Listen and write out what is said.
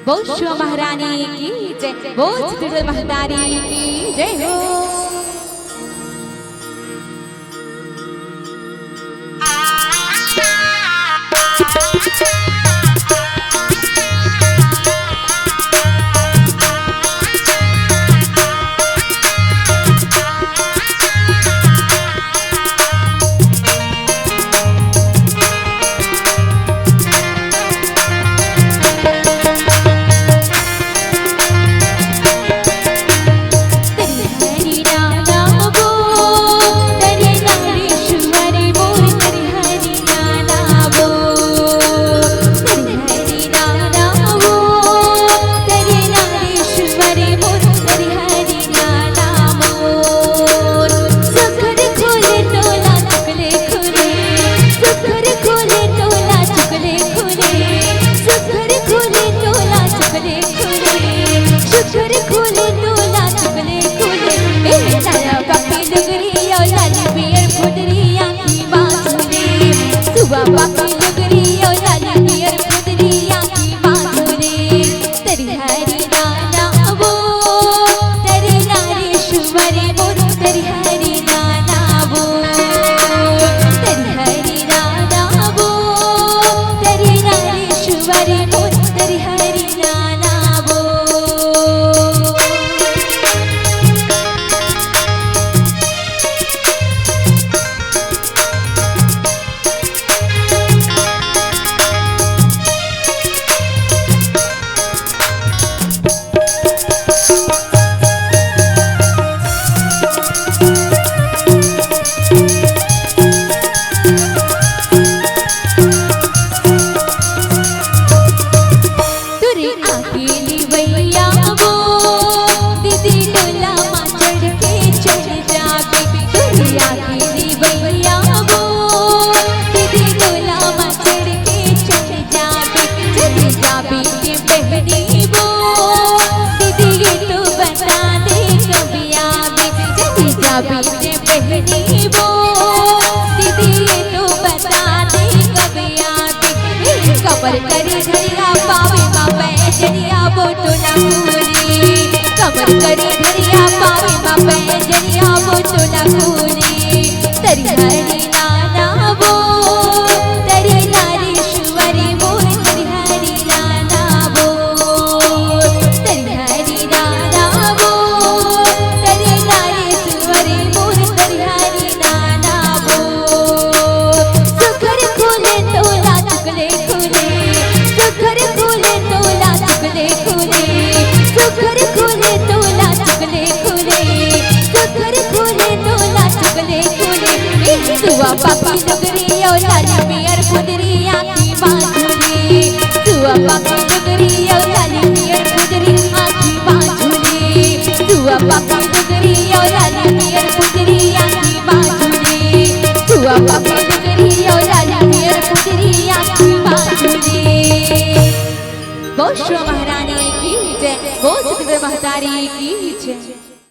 बोल महारानी की जय, बोल महतारी की जय हो। कमर करी धरिया पावे माँ पैजनिया वो तो ना पूरी। कमर करी धरिया पावे माँ पैजनिया वो तो ना पूरी। तरी हरी नाना वो तरी नारेश्वरी वो तरी हरी नाना वो तरी हरी नाना वो तरी नारेश्वरी वो तरी हरी नाना वो। सुखर खोले तोला चुकले खोले, सुखर खोले तोला चुकले खोले, सुखर खोले तोला चुकले खोले, सुखर खोले तोला चुकले खोले। दुआ पापी डुगरी और लाली पियर खुदरी आँखी बांझुली। दुआ पापी डुगरी और लाली पियर खुदरी आँखी बांझुली। दुआ पापी डुगरी और लाली पियर खुदरी आँखी बांझुली। दुआ पापी डुगरी और लाली पियर खुदरी आँखी बांझुली। बोल महारानी की जय, बोल महतारी की जय।